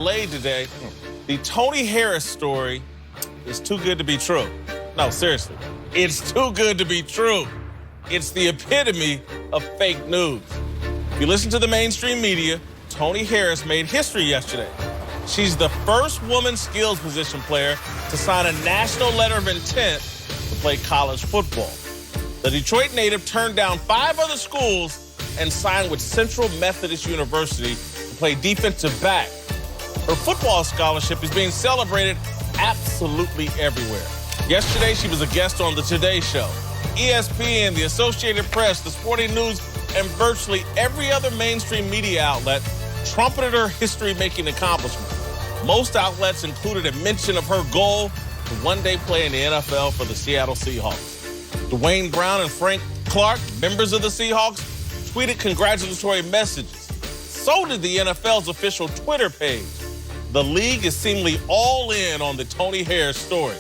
Laid today. The Toni Harris story is too good to be true. No, seriously. It's too good to be true. It's the epitome of fake news. If you listen to the mainstream media, Toni Harris made history yesterday. She's the first woman skills position player to sign a national letter of intent to play college football. The Detroit native turned down 5 other schools and signed with Central Methodist University to play defensive back. Her football scholarship is being celebrated absolutely everywhere. Yesterday, she was a guest on the Today Show. ESPN, the Associated Press, the Sporting News, and virtually every other mainstream media outlet trumpeted her history-making accomplishment. Most outlets included a mention of her goal to one day play in the NFL for the Seattle Seahawks. Dwayne Brown and Frank Clark, members of the Seahawks, tweeted congratulatory messages. So did the NFL's official Twitter page. The league is seemingly all in on the Toni Harris story.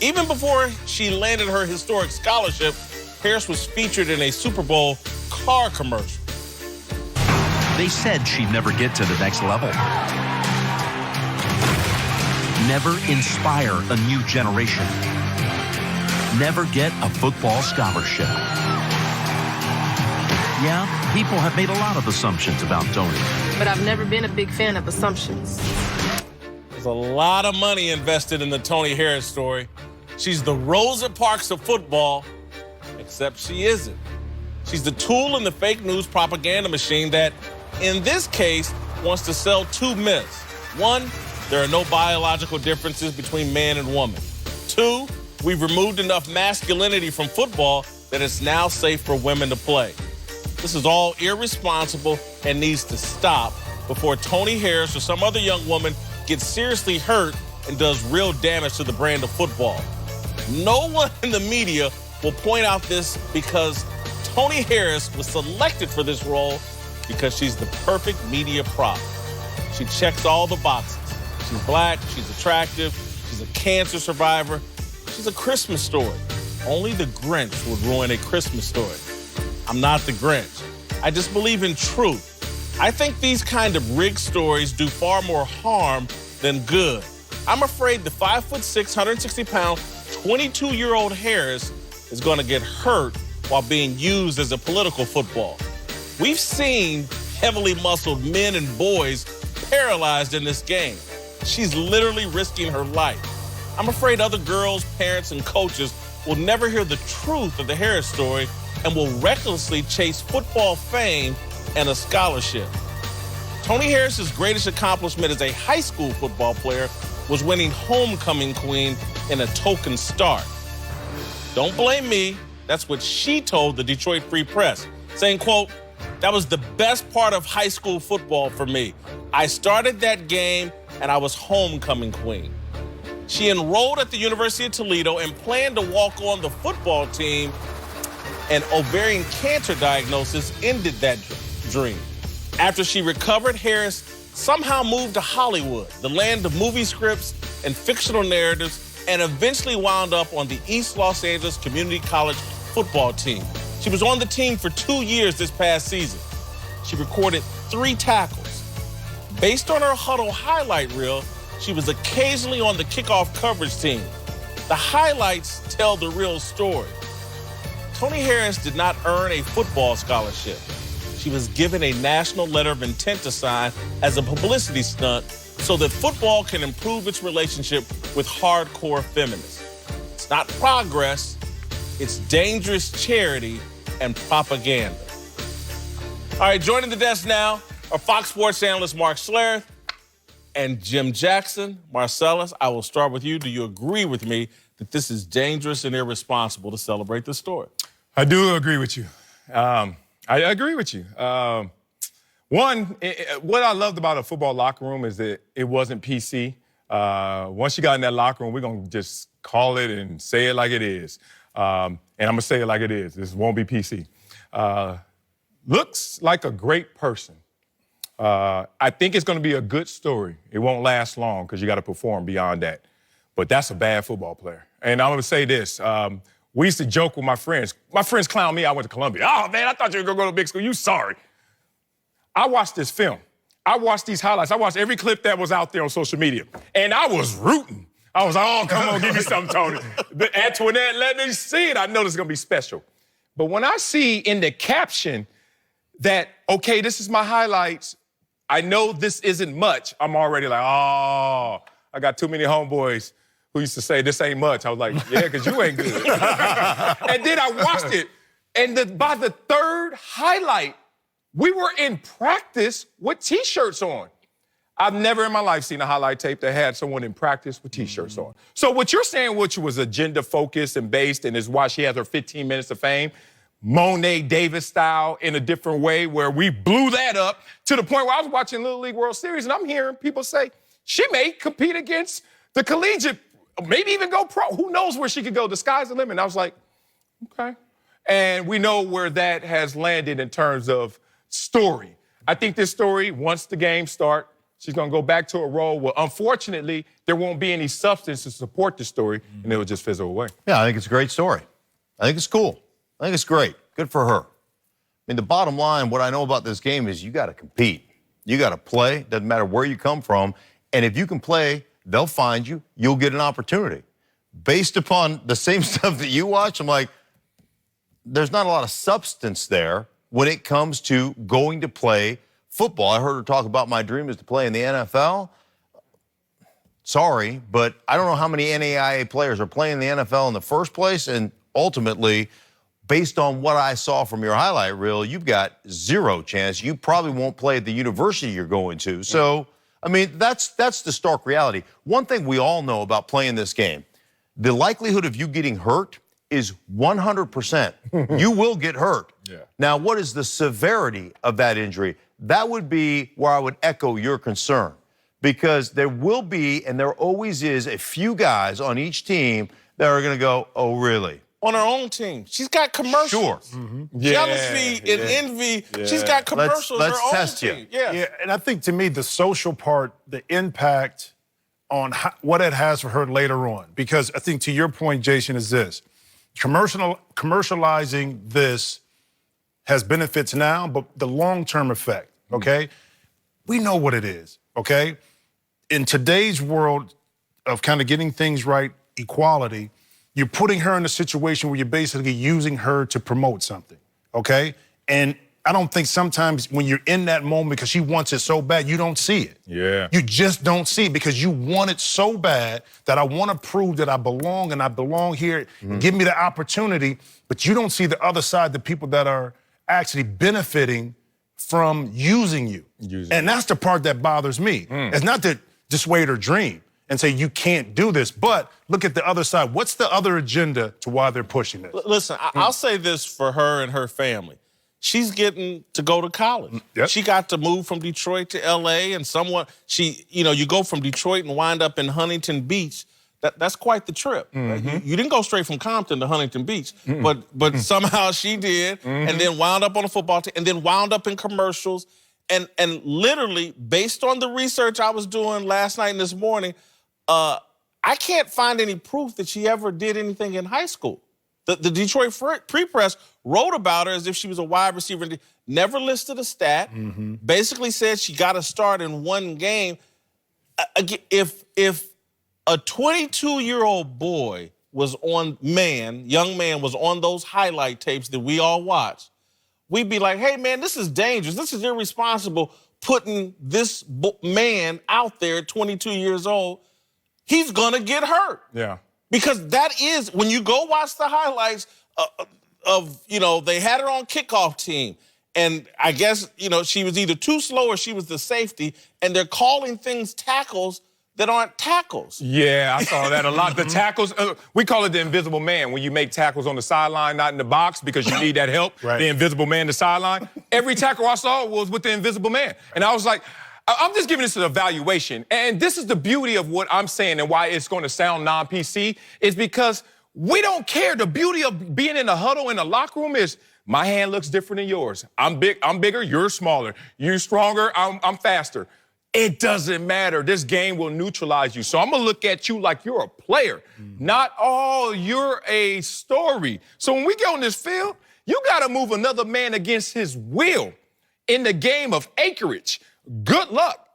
Even before she landed her historic scholarship, Harris was featured in a Super Bowl car commercial. They said she'd never get to the next level. Never inspire a new generation. Never get a football scholarship. Yeah, people have made a lot of assumptions about Toni. But I've never been a big fan of assumptions. There's a lot of money invested in the Toni Harris story. She's the Rosa Parks of football, except she isn't. She's the tool in the fake news propaganda machine that, in this case, wants to sell 2 myths. 1, there are no biological differences between man and woman. 2, we've removed enough masculinity from football that it's now safe for women to play. This is all irresponsible and needs to stop before Toni Harris or some other young woman gets seriously hurt and does real damage to the brand of football. No one in the media will point out this because Toni Harris was selected for this role because she's the perfect media prop. She checks all the boxes. She's black, she's attractive, she's a cancer survivor, she's a Christmas story. Only the Grinch would ruin a Christmas story. I'm not the Grinch. I just believe in truth. I think these kind of rigged stories do far more harm than good. I'm afraid the 5'6", 160-pound, 22-year-old Harris is going to get hurt while being used as a political football. We've seen heavily muscled men and boys paralyzed in this game. She's literally risking her life. I'm afraid other girls, parents, and coaches will never hear the truth of the Harris story and will recklessly chase football fame and a scholarship. Toni Harris's greatest accomplishment as a high school football player was winning homecoming queen in a token start. Don't blame me. That's what she told the Detroit Free Press, saying, quote, "That was the best part of high school football for me. I started that game and I was homecoming queen." She enrolled at the University of Toledo and planned to walk on the football team. An ovarian cancer diagnosis ended that dream. After she recovered, Harris somehow moved to Hollywood, the land of movie scripts and fictional narratives, and eventually wound up on the East Los Angeles Community College football team. She was on the team for 2 years this past season. She recorded 3 tackles. Based on her huddle highlight reel, she was occasionally on the kickoff coverage team. The highlights tell the real story. Toni Harris did not earn a football scholarship. She was given a national letter of intent to sign as a publicity stunt so that football can improve its relationship with hardcore feminists. It's not progress, it's dangerous charity and propaganda. All right, joining the desk now are Fox Sports analyst Mark Schlereth and Jim Jackson. Marcellus, I will start with you. Do you agree with me that this is dangerous and irresponsible to celebrate this story? I do agree with you. I agree with you. One, what I loved about a football locker room is that it wasn't PC. Once you got in that locker room, we're going to just call it and say it like it is. And I'm going to say it like it is. This won't be PC. Looks like a great person. I think it's going to be a good story. It won't last long because you got to perform beyond that. But that's a bad football player. And I'm going to say this. We used to joke with my friends. My friends clown me. I went to Columbia. Oh, man, I thought you were going to go to big school. You sorry. I watched this film. I watched these highlights. I watched every clip that was out there on social media, and I was rooting. I was like, oh, come on, give me something, Tony. But Antoinette, let me see it. I know this is going to be special. But when I see in the caption that, okay, this is my highlights, I know this isn't much, I'm already like, oh, I got too many homeboys who used to say this ain't much. I was like, yeah, because you ain't good. And then I watched it, and by the third highlight, we were in practice with T-shirts on. I've never in my life seen a highlight tape that had someone in practice with T-shirts on. So what you're saying, which was agenda-focused and based, and is why she has her 15 minutes of fame, Monet Davis style in a different way, where we blew that up to the point where I was watching Little League World Series, and I'm hearing people say she may compete against the collegiate, maybe even go pro. Who knows where she could go? The sky's the limit. And I was like, okay. And we know where that has landed in terms of story. I think this story, once the games start, she's going to go back to a role where, unfortunately, there won't be any substance to support the story, and it will just fizzle away. Yeah, I think it's a great story. I think it's cool. I think it's great. Good for her. I mean, the bottom line, what I know about this game is you got to compete. You got to play. Doesn't matter where you come from. And if you can play, they'll find you. You'll get an opportunity. Based upon the same stuff that you watch, I'm like, there's not a lot of substance there when it comes to going to play football. I heard her talk about my dream is to play in the NFL. Sorry, but I don't know how many NAIA players are playing in the NFL in the first place, and ultimately, based on what I saw from your highlight reel, you've got zero chance. You probably won't play at the university you're going to. So, I mean, that's the stark reality. One thing we all know about playing this game, the likelihood of you getting hurt is 100%. You will get hurt. Yeah. Now, what is the severity of that injury? That would be where I would echo your concern, because there will be, and there always is, a few guys on each team that are going to go, oh, really? On her own team. She's got commercials. Sure. Jealousy and envy. Yeah. She's got commercials. Let's her own test team. you. Yeah, and I think to me, the social part, the impact on what it has for her later on. Because I think to your point, Jason, is this. Commercializing this has benefits now, but the long-term effect, okay? We know what it is, okay? In today's world of kind of getting things right, equality, you're putting her in a situation where you're basically using her to promote something, okay? And I don't think sometimes when you're in that moment because she wants it so bad, you don't see it. Yeah. You just don't see it because you want it so bad that I want to prove that I belong and I belong here. Give me the opportunity, but you don't see the other side, the people that are actually benefiting from using you. And that's the part that bothers me. It's not to dissuade her dream and say you can't do this, but look at the other side. What's the other agenda to why they're pushing this? Listen, I'll say this for her and her family. She's getting to go to college. Yep. She got to move from Detroit to LA, and you go from Detroit and wind up in Huntington Beach. That's quite the trip. Right? You didn't go straight from Compton to Huntington Beach, but somehow she did, and then wound up on a football team, and then wound up in commercials. And literally, based on the research I was doing last night and this morning, I can't find any proof that she ever did anything in high school. The Detroit Free Press wrote about her as if she was a wide receiver, never listed a stat, basically said she got a start in one game. If a 22-year-old boy young man was on those highlight tapes that we all watched, we'd be like, hey, man, this is dangerous. This is irresponsible putting this man out there at 22 years old. He's going to get hurt. Yeah. Because that is, when you go watch the highlights they had her on kickoff team. And I guess, she was either too slow or she was the safety. And they're calling things tackles that aren't tackles. Yeah, I saw that a lot. The tackles, we call it the invisible man when you make tackles on the sideline, not in the box because you need that help. Right. The invisible man, the sideline. Every tackle I saw was with the invisible man. And I was like, I'm just giving this an evaluation. And this is the beauty of what I'm saying and why it's going to sound non-PC is because we don't care. The beauty of being in a huddle in the locker room is my hand looks different than yours. I'm bigger, you're smaller. You're stronger, I'm faster. It doesn't matter. This game will neutralize you. So I'm going to look at you like you're a player, not, you're a story. So when we get on this field, you got to move another man against his will in the game of acreage. Good luck.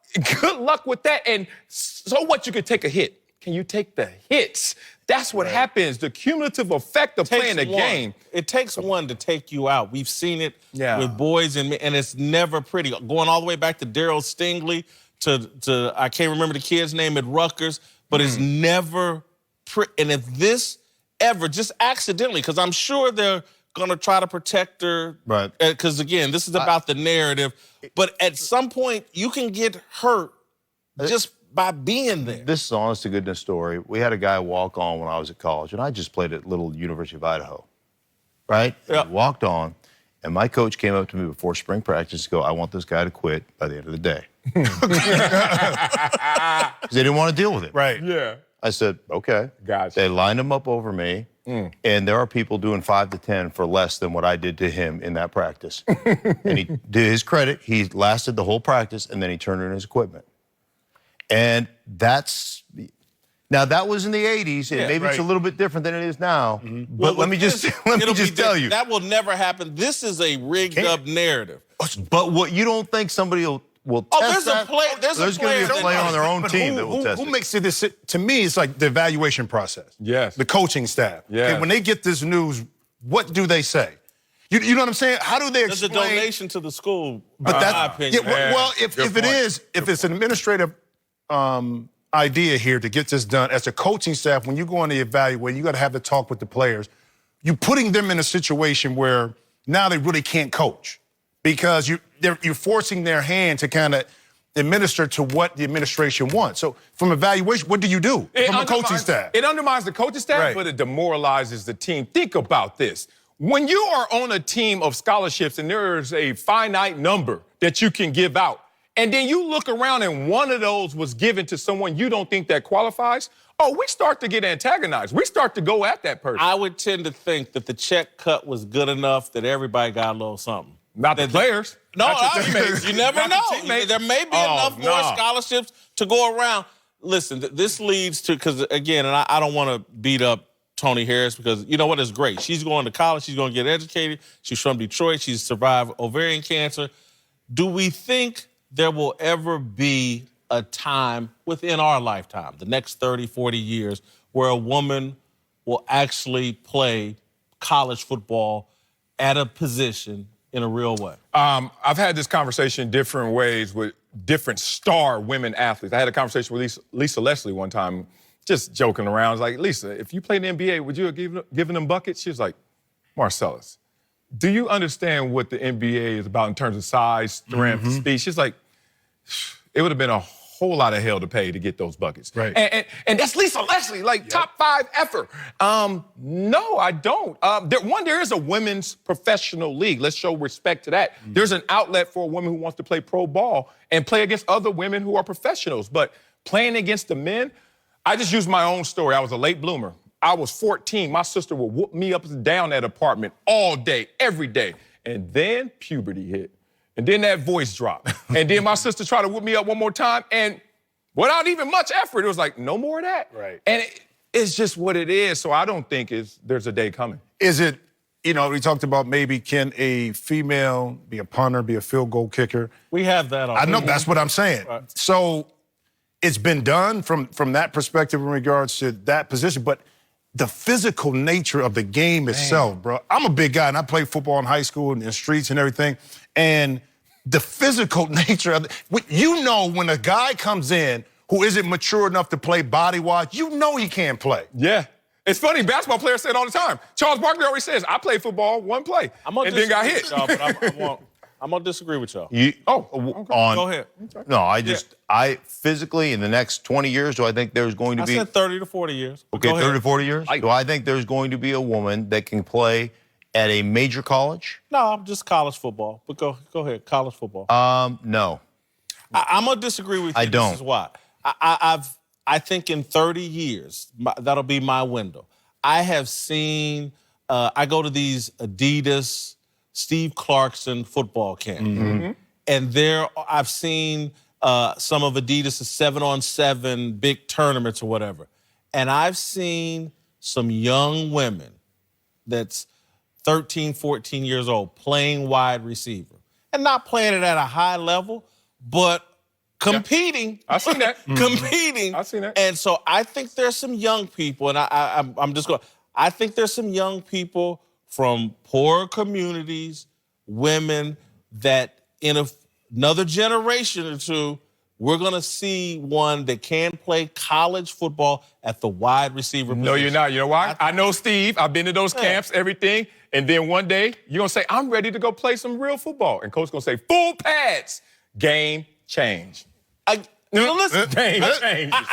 Good luck with that. And so what? You could take a hit. Can you take the hits? That's what happens. The cumulative effect of playing the game. It takes one to take you out. We've seen it with boys and it's never pretty. Going all the way back to Daryl Stingley to I can't remember the kid's name at Rutgers, but it's never pretty. And if this ever, just accidentally, because I'm sure they're going to try to protect her. Right. Because, again, this is about the narrative. But at some point, you can get hurt just by being there. This is an honest to goodness story. We had a guy walk on when I was at college, and I just played at Little University of Idaho, right? Yeah. He walked on, and my coach came up to me before spring practice to go, I want this guy to quit by the end of the day. Because they didn't want to deal with it. Right. Yeah. I said, okay. Gotcha. They lined him up over me, and there are people doing 5 to 10 for less than what I did to him in that practice. And he, to his credit, he lasted the whole practice, and then he turned in his equipment. And that's, now that was in the 80s, and maybe it's a little bit different than it is now. But let me just tell you. That will never happen. This is a rigged up narrative. But what you don't think somebody will test there's a player. There's going to be a player on their own team that will test Who it. makes it? To me, it's like the evaluation process. Yes. The coaching staff. Yeah. Okay, when they get this news, what do they say? You know what I'm saying? How do they There's explain? a donation to the school. But in that's my opinion. well, if it is, if it's an administrative idea here to get this done, as a coaching staff, when you go on the evaluate, you got to have the talk with the players. You're putting them in a situation where now they really can't coach because you're forcing their hand to kind of administer to what the administration wants. So from evaluation, what do you do from a coaching staff? It undermines the coaching staff, Right. but it demoralizes the team. Think about this. When you are on a team of scholarships and there is a finite number that you can give out, and then you look around and one of those was given to someone you don't think that qualifies, we start to get antagonized. We start to go at that person. I would tend to think that the check cut was good enough that everybody got a little something. Not the players. No, Not your teammates. you never Not the know. teammates. There may be enough more scholarships to go around. Listen, this leads to, because again, and I don't want to beat up Toni Harris because you know what is great. She's going to college. She's going to get educated. She's from Detroit. She's survived ovarian cancer. Do we think there will ever be a time within our lifetime, the next 30, 40 years, where a woman will actually play college football at a position in a real way? I've had this conversation different ways with different star women athletes. I had a conversation with Lisa Leslie one time, just joking around. I was like, Lisa, if you played in the NBA, would you have given them buckets? She was like, Marcellus, do you understand what the NBA is about in terms of size, strength, speed? She's like, it would have been a whole lot of hell to pay to get those buckets. Right. And that's Lisa Leslie, like top 5 effort. No, I don't. There is a women's professional league. Let's show respect to that. There's an outlet for a woman who wants to play pro ball and play against other women who are professionals. But playing against the men, I just use my own story. I was a late bloomer. I was 14. My sister would whoop me up and down that apartment all day, every day. And then puberty hit. And then that voice dropped. And then my sister tried to whip me up one more time. And without even much effort, it was like, no more of that. Right. And it's just what it is. So I don't think there's a day coming. Is it, we talked about maybe can a female be a punter, be a field goal kicker? We have that already. I know, that's what I'm saying. Right. So it's been done from that perspective in regards to that position, but the physical nature of the game itself, bro. I'm a big guy, and I played football in high school and in streets and everything, and the physical nature of it, when a guy comes in who isn't mature enough to play body-wise, he can't play. Yeah. It's funny, basketball players say it all the time. Charles Barkley always says, I played football one play, and then got hit. Y'all, but I'm going to disagree with y'all. Go ahead. No, I physically, in the next 20 years, do I think there's going to be... I said 30 to 40 years. Okay, 30 to 40 years? Do I think there's going to be a woman that can play at a major college? No, just college football. But go ahead, college football. No. I'm going to disagree with you. I don't. This is why. I think in 30 years, that'll be my window. I have seen, I go to these Adidas, Steve Clarkson football camps. And I've seen some of Adidas' 7-on-7 big tournaments or whatever. And I've seen some young women that's 13, 14 years old playing wide receiver. And not playing it at a high level, but competing. I seen that. Competing. I seen that. And so I think there's some young people, and I'm just going. I think there's some young people from poor communities, women that in another generation or two, we're going to see one that can play college football at the wide receiver position. No, you're not. You know why? I know Steve. I've been to those camps, everything. And then one day, you're going to say, I'm ready to go play some real football. And coach going to say, full pads. Game change. Listen, Game changes.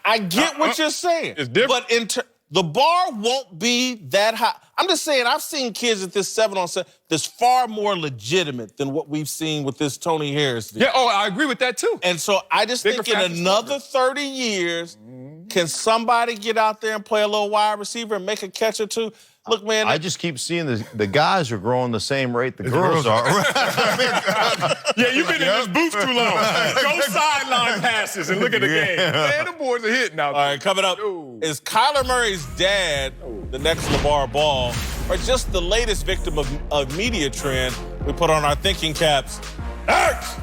I get what you're saying. It's different. But the bar won't be that high. I'm just saying, I've seen kids at this 7-on-7 that's far more legitimate than what we've seen with this Toni Harris deal. Yeah, I agree with that too. And so I just think in another 30 years, can somebody get out there and play a little wide receiver and make a catch or two? Look, man. I just keep seeing the guys are growing the same rate the girls are. Yeah, you've been in this booth too long. Go sideline passes and look at the game. Man, the boys are hitting out there. All right, coming up, is Kyler Murray's dad the next LeVar Ball, or just the latest victim of a media trend we put on our thinking caps? Next!